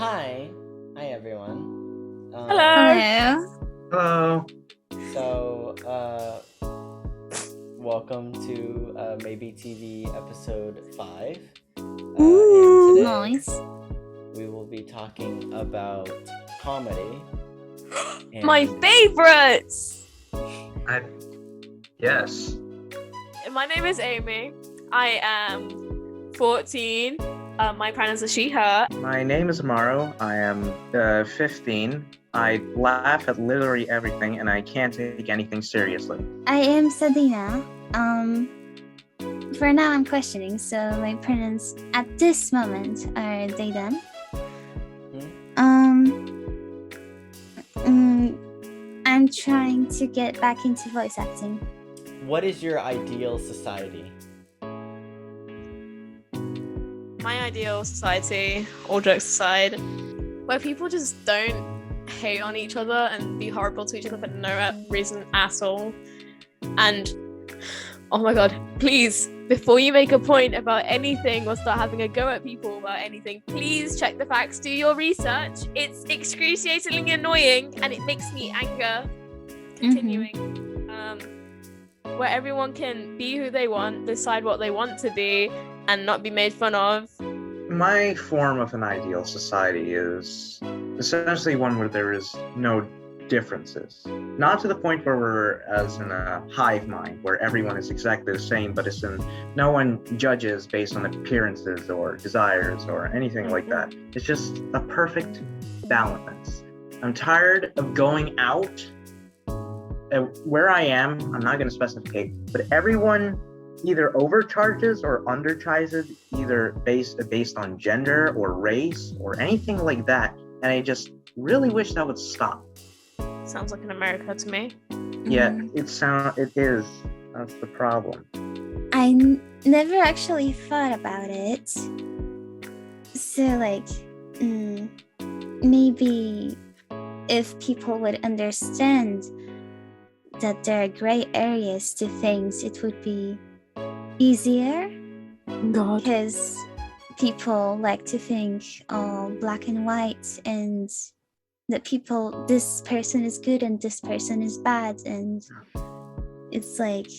Hi. Hi, everyone. Hello. Hello. So, welcome to MaebeeTV episode 5. And today Nice. we will be talking about comedy. My favorites. Yes. My name is Amy. I am 14. My pronouns are she, her. My name is Amaro. I am 15. I laugh at literally everything and I can't take anything seriously. I am Sadina. For now I'm questioning, so my pronouns at this moment are they them. I'm trying to get back into voice acting. What is your ideal society? My ideal society, all jokes aside, where people just don't hate on each other and be horrible to each other for no reason at all. And oh my god, please, before you make a point about anything or start having a go at people about anything, please check the facts, do your research. It's excruciatingly annoying and it makes me anger. Continuing. Where everyone can be who they want, decide what they want to be, and not be made fun of. My form of an ideal society is essentially one where there is no differences. Not to the point where we're as in a hive mind, where everyone is exactly the same, but no one judges based on appearances or desires or anything like that. It's just a perfect balance. I'm tired of going out. Where I am, I'm not going to specify, but everyone either overcharges or undercharges, either based on gender or race or anything like that. And I just really wish that would stop. Sounds like an America to me. Yeah, it is. That's the problem. I never actually thought about it. So maybe if people would understand that there are gray areas to things, it would be easier. God. Because people like to think black and white, and that this person is good and this person is bad, and it's like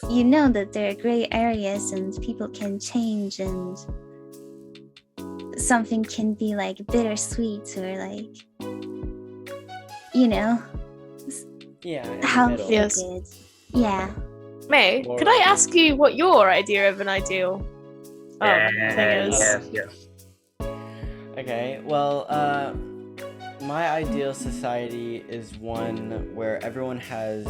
that there are gray areas and people can change, and something can be like bittersweet or how Yes. Yeah. May, could I ask you what your idea of an ideal thing is? Yes. Okay, well, my ideal society is one where everyone has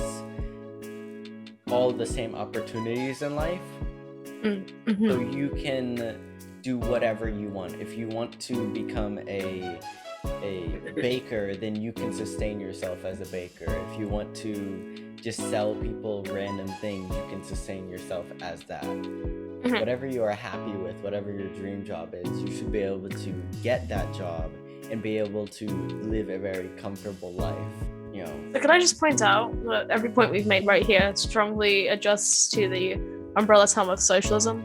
all the same opportunities in life. Mm-hmm. So you can do whatever you want. If you want to become a baker, then you can sustain yourself as a baker. If you want to just sell people random things, you can sustain yourself as that. Whatever you are happy with, whatever your dream job is, you should be able to get that job and be able to live a very comfortable life. So could I just point out that every point we've made right here strongly adjusts to the umbrella term of socialism.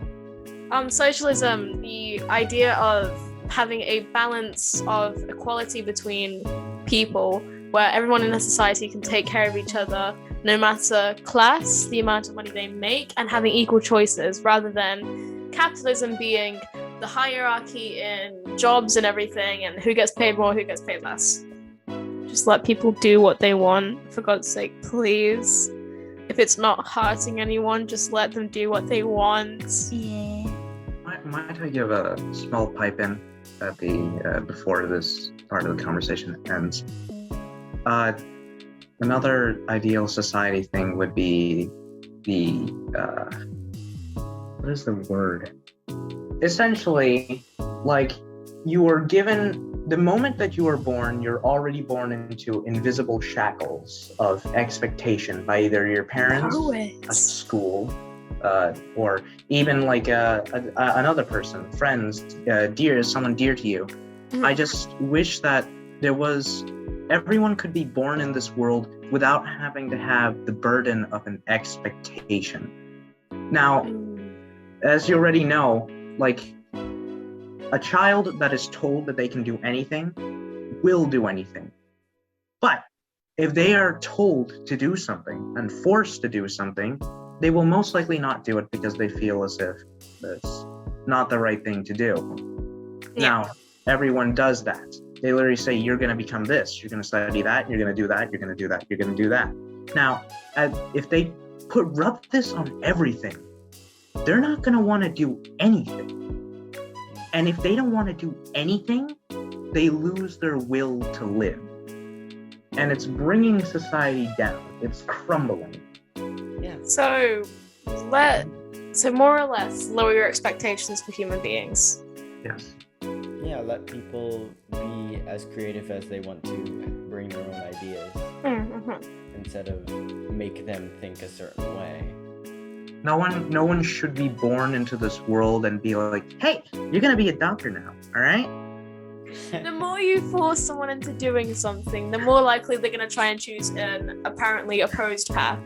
Socialism, the idea of having a balance of equality between people, where everyone in a society can take care of each other, no matter class, the amount of money they make, and having equal choices, rather than capitalism being the hierarchy in jobs and everything, and who gets paid more, who gets paid less. Just let people do what they want, for God's sake, please. If it's not hurting anyone, just let them do what they want. Yeah. Might I give a small pipe in at the before this part of the conversation ends? Another ideal society thing would be what is the word? Essentially, you are given the moment that you are born, you're already born into invisible shackles of expectation by either your parents, a school, or even another person, friends, someone dear to you. I just wish that everyone could be born in this world without having to have the burden of an expectation. Now, as you already know, A child that is told that they can do anything will do anything. But if they are told to do something and forced to do something, they will most likely not do it because they feel as if it's not the right thing to do. Yeah. Now, everyone does that. They literally say, you're going to become this, you're going to study that, you're going to do that, you're going to do that, you're going to do that. Now, if they rub this on everything, they're not going to want to do anything. And if they don't want to do anything, they lose their will to live. And it's bringing society down. It's crumbling. Yeah. So more or less lower your expectations for human beings. Yes. Yeah, let people be as creative as they want to, bring their own ideas, instead of make them think a certain way. No one should be born into this world and be like, hey, you're gonna be a doctor now, all right? The more you force someone into doing something, the more likely they're going to try and choose an apparently opposed path.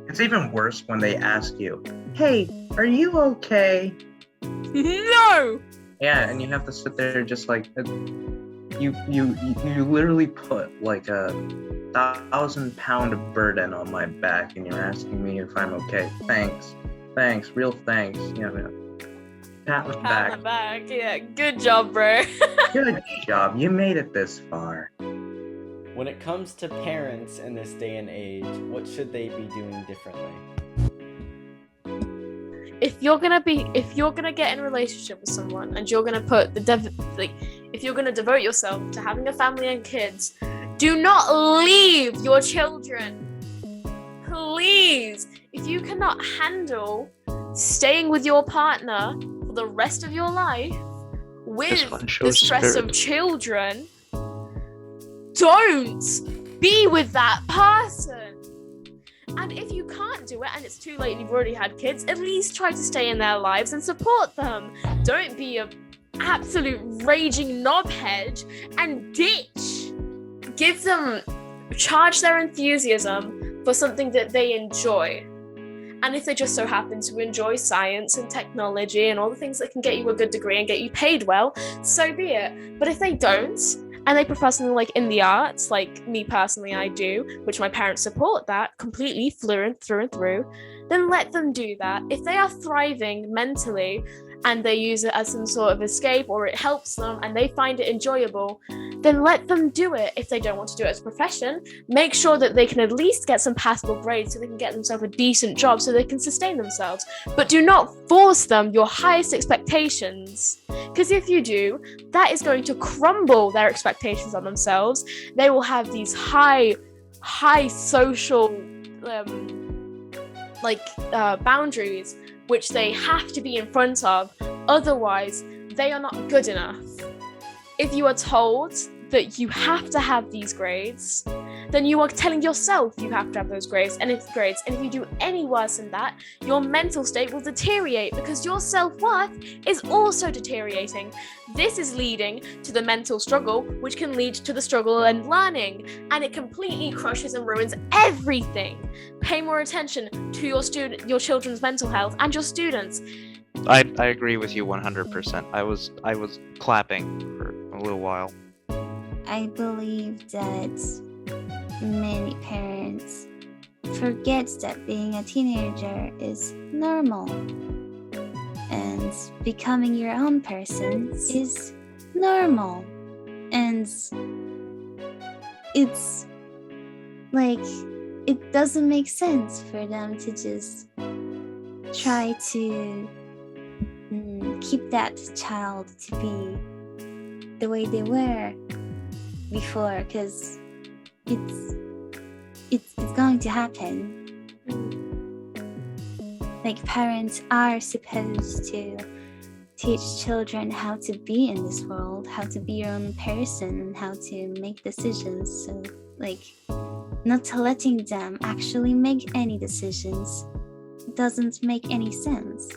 It's even worse when they ask you, hey, are you okay? No! Yeah, and you have to sit there just like, you literally put like a 1,000-pound burden on my back and you're asking me if I'm okay. Thanks, real thanks. Pat on the back. On the back, yeah. Good job, bro. Good job, you made it this far. When it comes to parents in this day and age, what should they be doing differently? If you're gonna get in a relationship with someone and you're gonna put if you're gonna devote yourself to having a family and kids, do not leave your children. Please, if you cannot handle staying with your partner for the rest of your life with the stress of children, don't be with that person. And if you can't do it and it's too late and you've already had kids, at least try to stay in their lives and support them. Don't be a absolute raging knobhead and ditch. Charge their enthusiasm for something that they enjoy. And if they just so happen to enjoy science and technology and all the things that can get you a good degree and get you paid well, so be it. But if they don't, and they prefer something like in the arts, like me personally I do, which my parents support that completely through and through, then let them do that. If they are thriving mentally and they use it as some sort of escape or it helps them and they find it enjoyable, then let them do it. If they don't want to do it as a profession, make sure that they can at least get some passable grades so they can get themselves a decent job so they can sustain themselves. But do not force them your highest expectations, because if you do, that is going to crumble their expectations on themselves. They will have these high social boundaries which they have to be in front of, otherwise they are not good enough. If you are told that you have to have these grades, then you are telling yourself you have to have those grades. And if you do any worse than that, your mental state will deteriorate because your self-worth is also deteriorating. This is leading to the mental struggle, which can lead to the struggle and learning, and it completely crushes and ruins everything. Pay more attention to your children's mental health and your students. I agree with you 100%. I was clapping for a little while. I believe that many parents forget that being a teenager is normal and becoming your own person is normal, and it's like it doesn't make sense for them to just try to keep that child to be the way they were before, because it's going to happen. Like, parents are supposed to teach children how to be in this world, how to be your own person, and how to make decisions. So, like, not letting them actually make any decisions doesn't make any sense.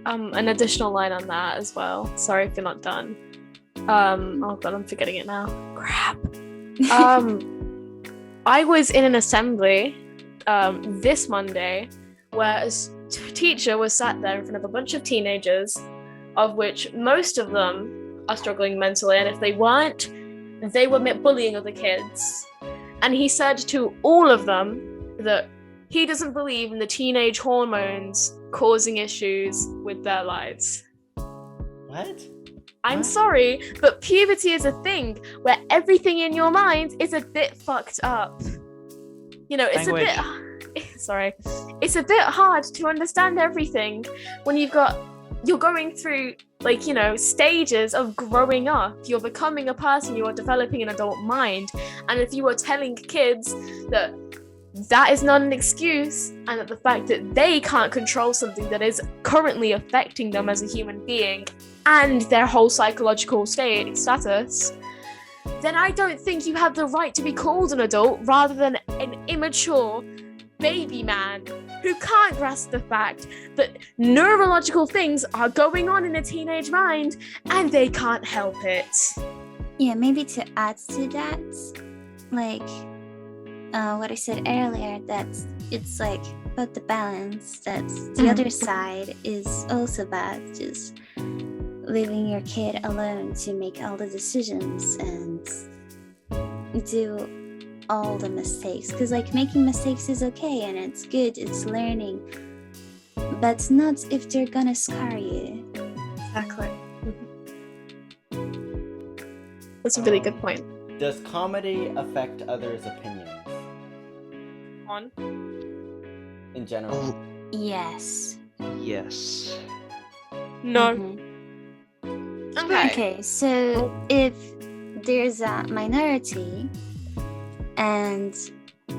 An additional line on that as well. Sorry if you're not done. Oh god, I'm forgetting it now. Crap. I was in an assembly this Monday where a teacher was sat there in front of a bunch of teenagers of which most of them are struggling mentally, and if they weren't, they were bullying other kids. And he said to all of them that he doesn't believe in the teenage hormones causing issues with their lives. What? I'm What? sorry, but puberty is a thing where everything in your mind is a bit fucked up. You know, it's Language. a bit... Sorry. It's a bit hard to understand everything when you're going through, like, you know, stages of growing up. You're becoming a person, you are developing an adult mind. And if you are telling kids that that is not an excuse, and that the fact that they can't control something that is currently affecting them as a human being and their whole psychological status, then I don't think you have the right to be called an adult rather than an immature baby man who can't grasp the fact that neurological things are going on in a teenage mind and they can't help it. Yeah, maybe to add to that, like what I said earlier, that it's like about the balance, that the other side is also bad, just leaving your kid alone to make all the decisions and do all the mistakes, because like making mistakes is okay and it's good, it's learning, but not if they're gonna scar you. Exactly. That's a really good point. Does comedy affect others' opinions On. in general? Oh, Yes. yes. No. Mhm. Okay. Okay, so if there's a minority and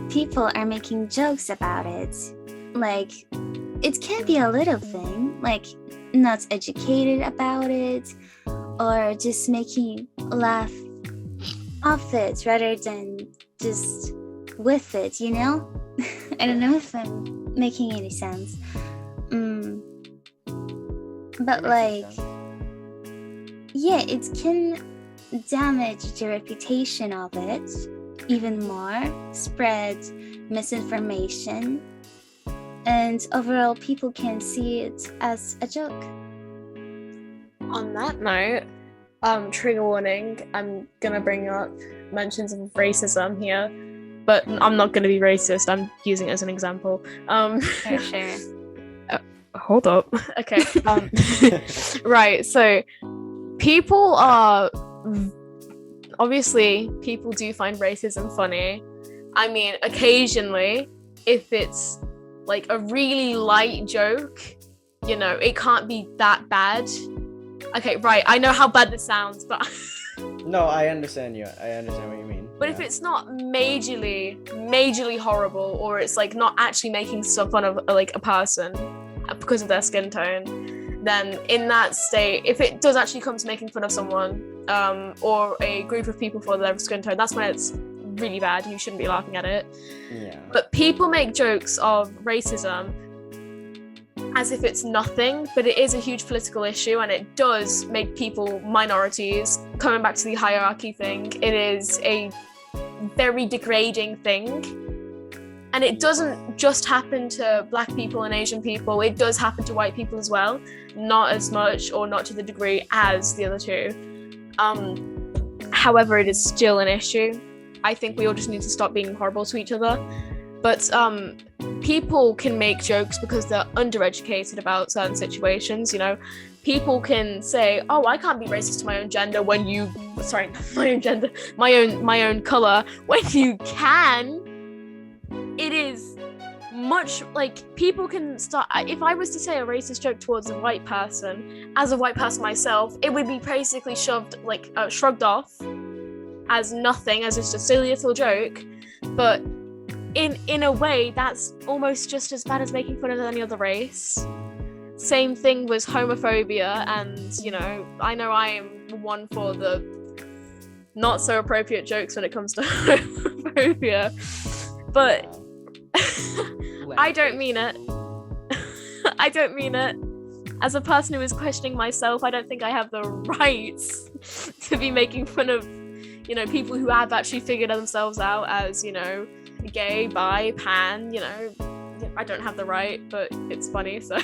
people are making jokes about it, like, it can be a little thing, like not educated about it, or just making laugh off it rather than just with it, you know? I don't know if I'm making any sense. But like, yeah, it can damage the reputation of it even more, spread misinformation, and overall people can see it as a joke. On that note, trigger warning, I'm gonna bring up mentions of racism here, but I'm not gonna be racist, I'm using it as an example. For sure. Hold up. Okay. Right, so people are... Obviously, people do find racism funny. I mean, occasionally, if it's like a really light joke, you know, it can't be that bad. Okay, right, I know how bad this sounds, but... No, I understand you. I understand what you mean. But if it's not majorly horrible, or it's like not actually making some fun of like a person because of their skin tone, then in that state, if it does actually come to making fun of someone, or a group of people for their skin tone, that's when it's really bad. You shouldn't be laughing at it. Yeah. But people make jokes of racism as if it's nothing, but it is a huge political issue, and it does make people minorities. Coming back to the hierarchy thing, it is a very degrading thing. And it doesn't just happen to Black people and Asian people, it does happen to white people as well. Not as much, or not to the degree as the other two. However, it is still an issue. I think we all just need to stop being horrible to each other. But people can make jokes because they're undereducated about certain situations, you know. People can say, oh, I can't be racist to my own gender when you... Sorry, my own gender. My own colour. When you can... It is much like people can start. If I was to say a racist joke towards a white person, as a white person myself, it would be basically shrugged off as nothing, as just a silly little joke. But in a way, that's almost just as bad as making fun of any other race. Same thing with homophobia, and you know I am one for the not so appropriate jokes when it comes to homophobia, but. I don't mean it. I don't mean it. As a person who is questioning myself, I don't think I have the rights to be making fun of, you know, people who have actually figured themselves out as, you know, gay, bi, pan, you know. I don't have the right, but it's funny, so.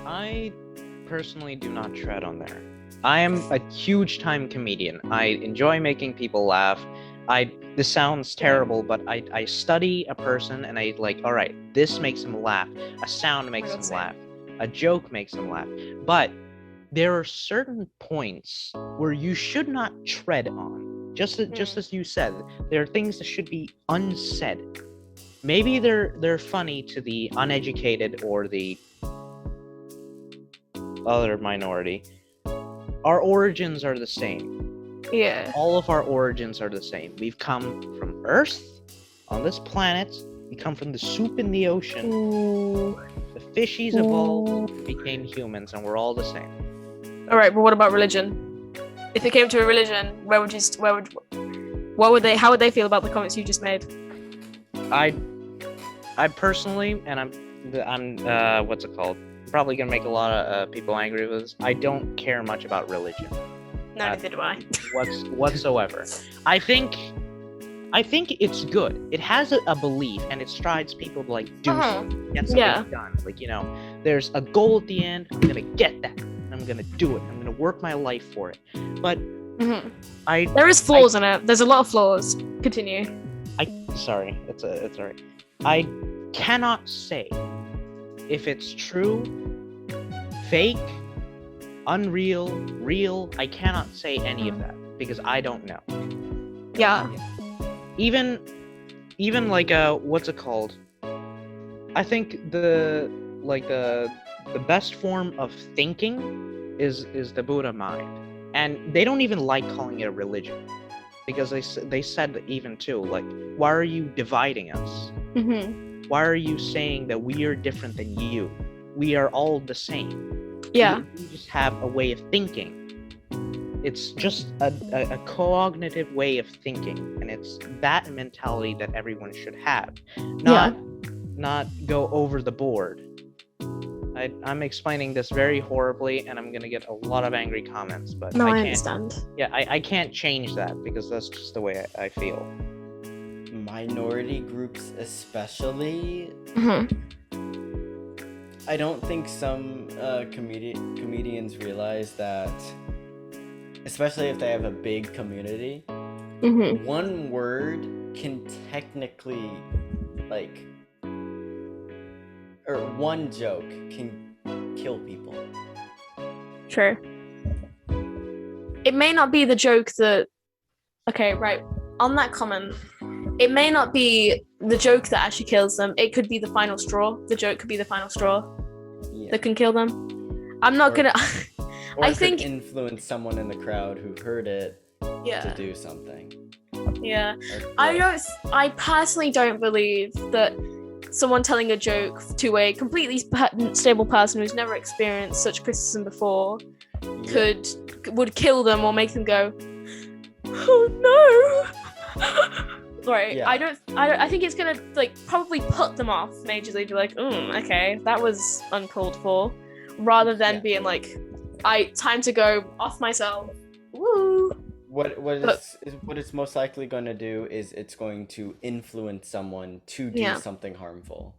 I personally do not tread on there. I am a huge time comedian. I enjoy making people laugh. This sounds terrible, but I study a person and I like, all right, this makes him laugh. A sound makes him same. laugh. A joke makes him laugh. But there are certain points where you should not tread on. Just as you said, there are things that should be unsaid. Maybe they're funny to the uneducated or the other minority. Our origins are the same. Yeah. All of our origins are the same. We've come from Earth, on this planet. We come from the soup in the ocean. Ooh. The fishies evolved, became humans, and we're all the same. All right, but what about religion? If it came to a religion, how would they feel about the comments you just made? I personally, and I'm what's it called? I'm probably gonna make a lot of people angry with this. I don't care much about religion. No, neither do I. Whatsoever. I think it's good. It has a belief, and it strives people to like do something, get something done. Like, you know, there's a goal at the end. I'm gonna get that. I'm gonna do it. I'm gonna work my life for it. But there is flaws in it. There's a lot of flaws. Continue. Sorry, it's alright. I cannot say if it's true, fake, unreal, real. I cannot say any of that because I don't know. Yeah. Even like what's it called? I think the best form of thinking is the Buddha mind, and they don't even like calling it a religion because they said that even too, like, why are you dividing us? Why are you saying that we are different than you? We are all the same. Yeah. We just have a way of thinking. It's just a cognitive way of thinking, and it's that mentality that everyone should have. Not go over the board. I'm explaining this very horribly, and I'm gonna get a lot of angry comments, but No, I can't, understand. Yeah, I can't change that because that's just the way I feel. Minority groups especially, I don't think some comedians realize that, especially if they have a big community, one word can technically, like, or one joke can kill people. True. It may not be the joke that... Okay, right. On that comment, it may not be the joke that actually kills them. It could be the final straw. The joke could be the final straw that can kill them. I'm not gonna... Or I it think could influence someone in the crowd who heard it to do something. Yeah. I personally don't believe that someone telling a joke to a completely stable person who's never experienced such criticism before would kill them or make them go, oh no. Right. Yeah. I think it's gonna like probably put them off majorly, be like, okay, that was uncalled for, rather than being like, time to go off myself. Woo. What it's most likely going to do is it's going to influence someone to do something harmful.